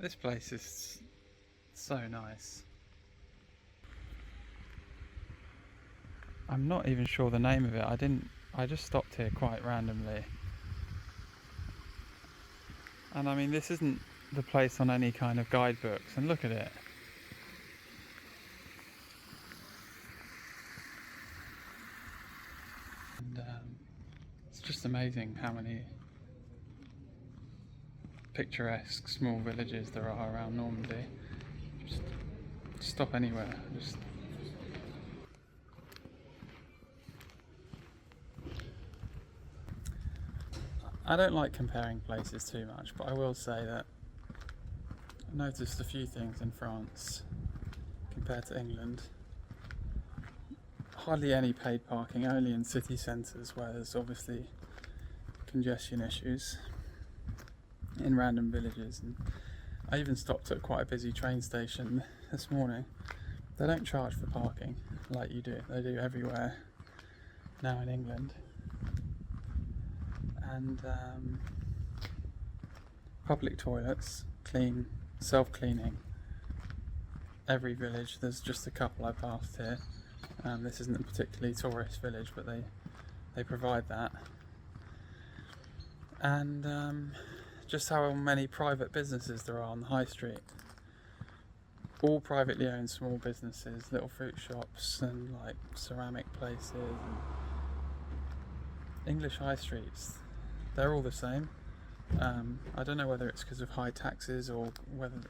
This place is so nice. I'm not even sure the name of it. I just stopped here quite randomly. And I mean, this isn't the place on any kind of guidebooks, and look at it. And it's just amazing how many picturesque small villages there are around Normandy. Just stop anywhere. I don't like comparing places too much, but I will say that I noticed a few things in France compared to England. Hardly any paid parking, only in city centres where there's obviously congestion issues, in random villages. And I even stopped at quite a busy train station this morning. They don't charge for parking like you do. They do everywhere now in England. And public toilets, clean, self-cleaning. Every village, there's just a couple I passed here. This isn't a particularly tourist village, but they provide that. And just how many private businesses there are on the high street. All privately owned small businesses, little fruit shops and like ceramic places. And English high streets, they're all the same. I don't know whether it's because of high taxes or whether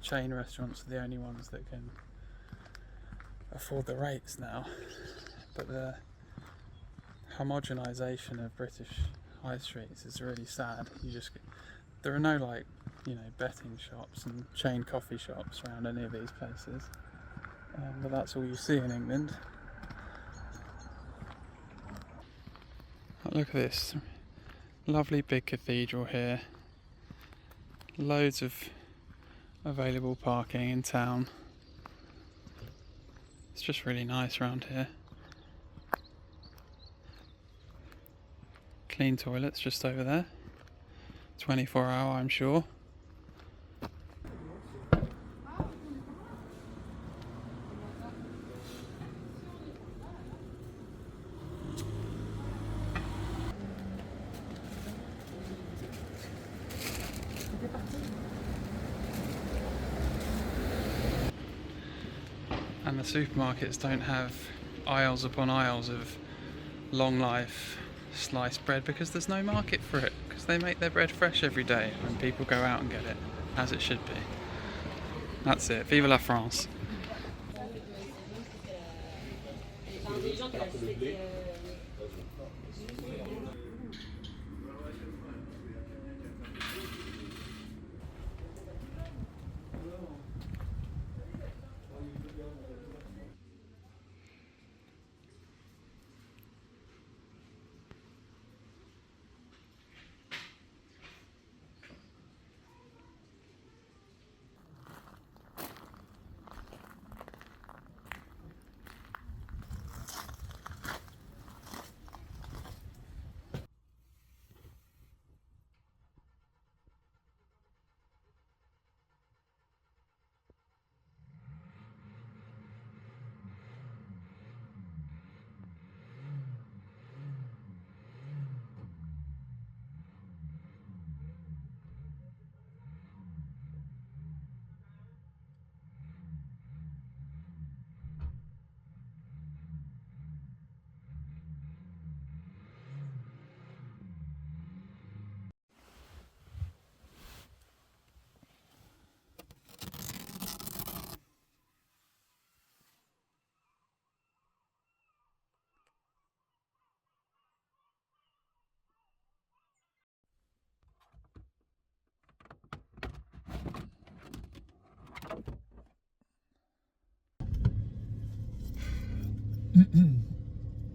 chain restaurants are the only ones that can afford the rates now, but the homogenisation of British high streets is really sad. There are no betting shops and chain coffee shops around any of these places, but that's all you see in England. Look at this lovely big cathedral here, loads of available parking in town. It's just really nice around here. Clean toilets just over there, 24-hour I'm sure. And the supermarkets don't have aisles upon aisles of long life sliced bread because there's no market for it, because they make their bread fresh every day when people go out and get it, as it should be. That's it. Vive la France.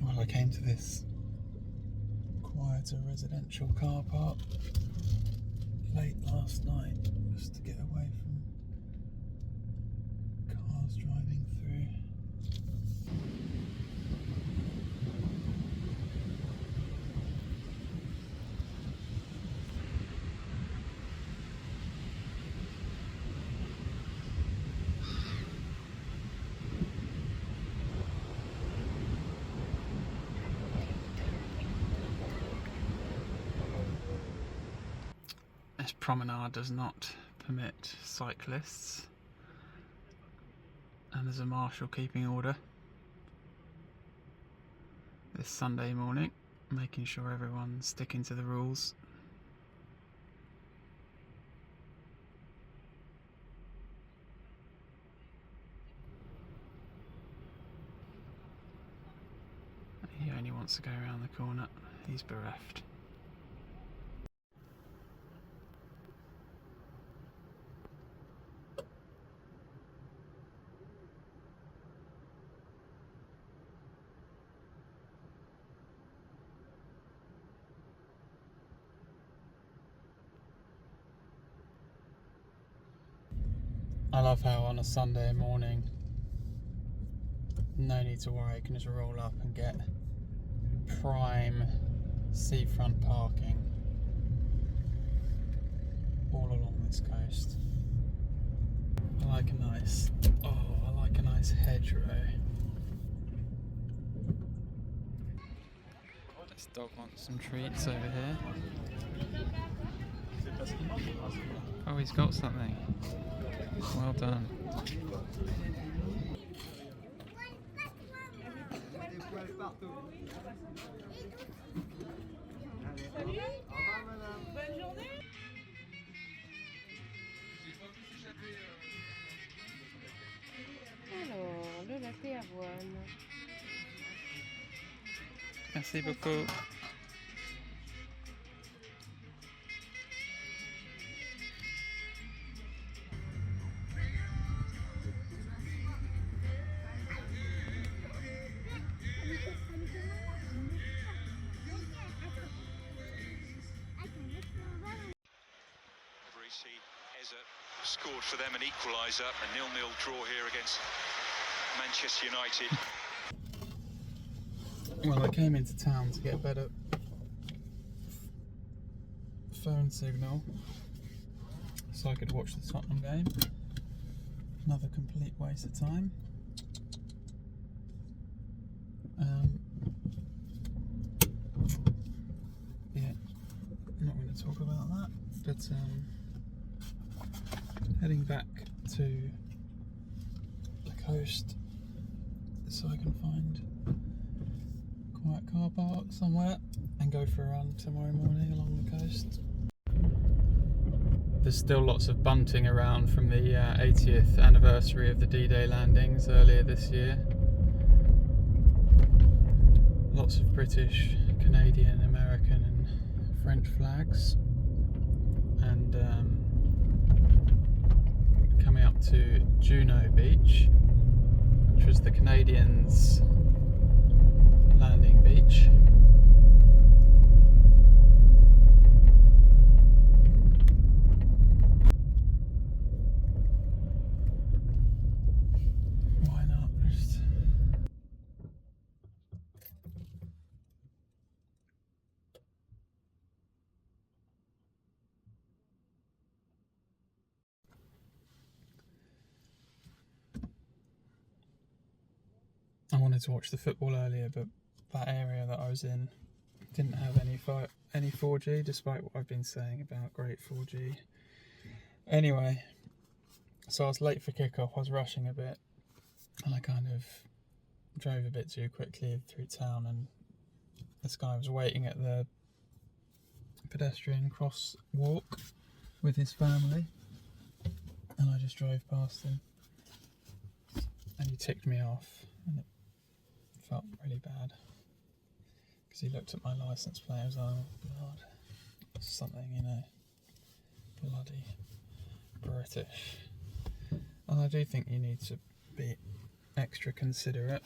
Well, I came to this quieter residential car park late last night just to get away from cars driving through. This promenade does not permit cyclists, and there's a marshal keeping order this Sunday morning, making sure everyone's sticking to the rules. He only wants to go around the corner. He's bereft. I love how on a Sunday morning, no need to worry, you can just roll up and get prime seafront parking all along this coast. I like a nice hedgerow. This dog wants some treats over here. Oh, he's got something. Well done. Alors, le latte avoine. Merci beaucoup. Scored for them an equaliser, a 0-0 draw here against Manchester United. Well, I came into town to get a better phone signal so I could watch the Tottenham game. Another complete waste of time. Yeah, I'm not going to talk about that, but heading back to the coast so I can find a quiet car park somewhere and go for a run tomorrow morning along the coast. There's still lots of bunting around from the 80th anniversary of the D-Day landings earlier this year. Lots of British, Canadian, American and French flags, and coming up to Juno Beach, which was the Canadians' landing beach. Why not? Just I wanted to watch the football earlier, but that area that I was in didn't have any 4G, despite what I've been saying about great 4G. Anyway, so I was late for kickoff. I was rushing a bit, and I kind of drove a bit too quickly through town, and this guy was waiting at the pedestrian crosswalk with his family, and I just drove past him, and he ticked me off, and it felt really bad because he looked at my license plate and was like, oh god, something, you know, bloody British. And I do think you need to be extra considerate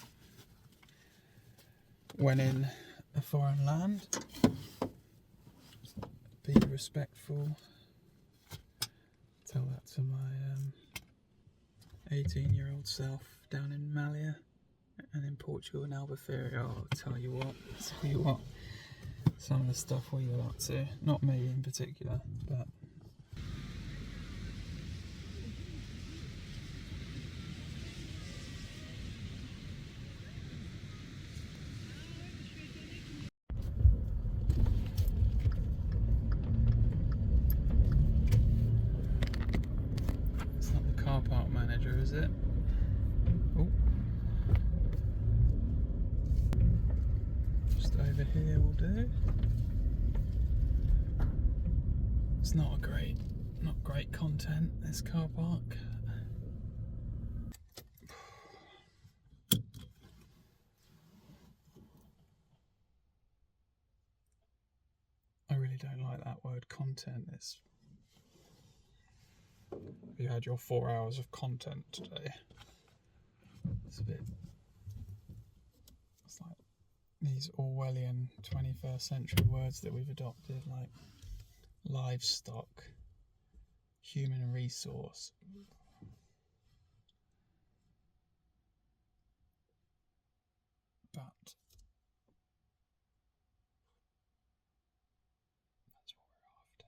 when in a foreign land. Be respectful. Tell that to my 18-year-old self down in Malia and in Portugal and Albufeira. I'll tell you what, some of the stuff we were up to, not me in particular, but car park manager, is it? Oh. Just over here will do. It's not great content, this car park. I really don't like that word content. You had your 4 hours of content today. It's like these Orwellian 21st century words that we've adopted, like livestock, human resource. But that's what we're after.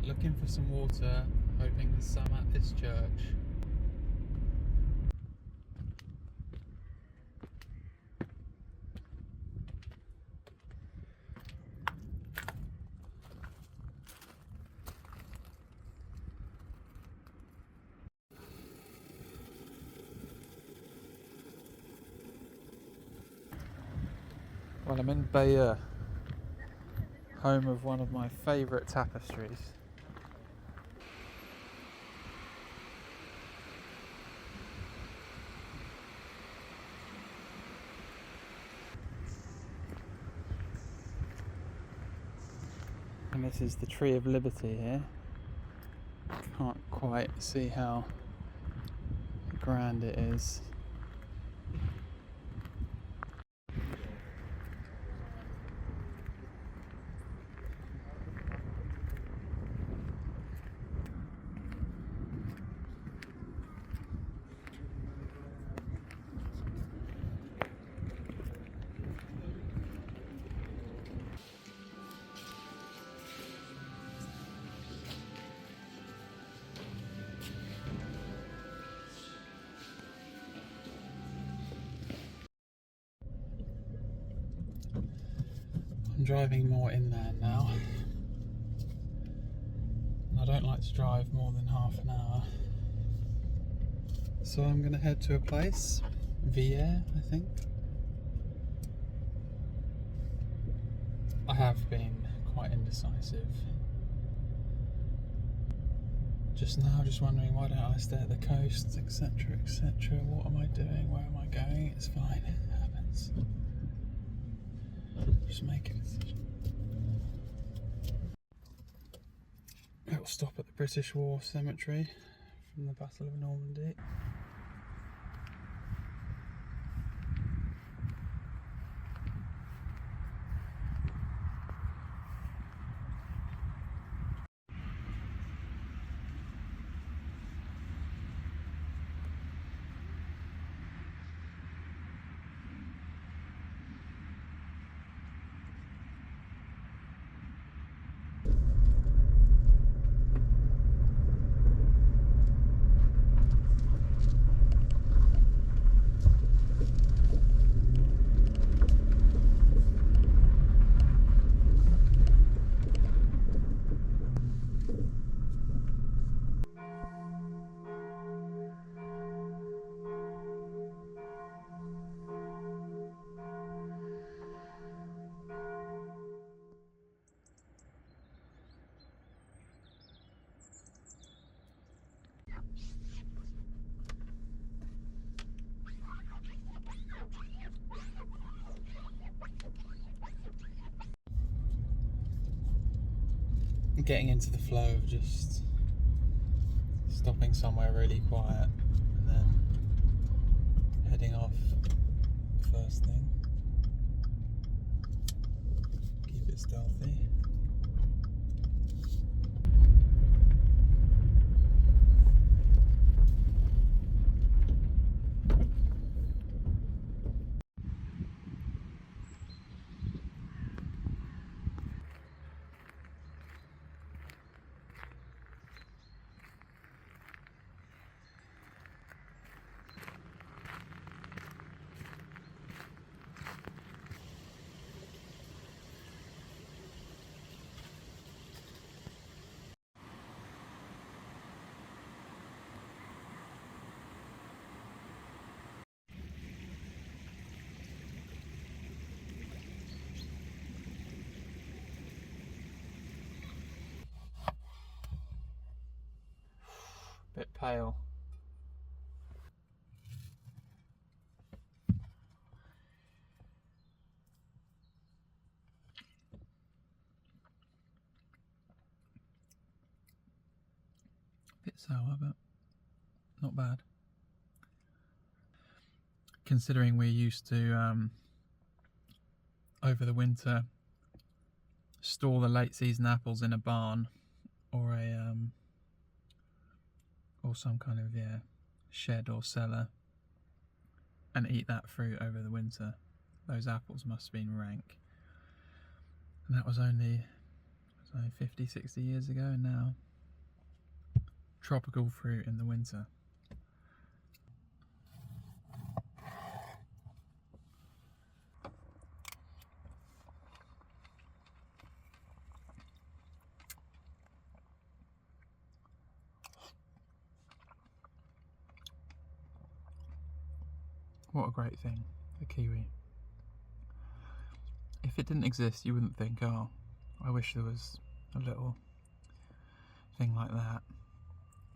Looking for some water, hoping there's some at this church. Well, I'm in Bayeux, home of one of my favourite tapestries. And this is the Tree of Liberty here. Can't quite see how grand it is. I'm driving more inland now. I don't like to drive more than half an hour. So I'm going to head to a place, Bayeux, I think. I have been quite indecisive. Just now, just wondering why don't I stay at the coast, etc, etc. What am I doing? Where am I going? It's fine, it happens. Just make a decision. Little stop at the British War Cemetery from the Battle of Normandy. Getting into the flow of just stopping somewhere really quiet and then heading off first thing. Keep it stealthy. Bit pale. Bit sour, but not bad. Considering we're used to over the winter store the late season apples in a barn or a or some kind of shed or cellar and eat that fruit over the winter. Those apples must have been rank. And that was only 50, 60 years ago, and now tropical fruit in the winter. What a great thing, the kiwi. If it didn't exist, you wouldn't think, oh, I wish there was a little thing like that.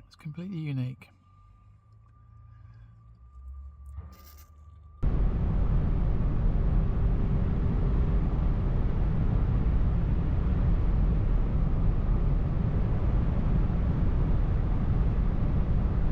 It's completely unique.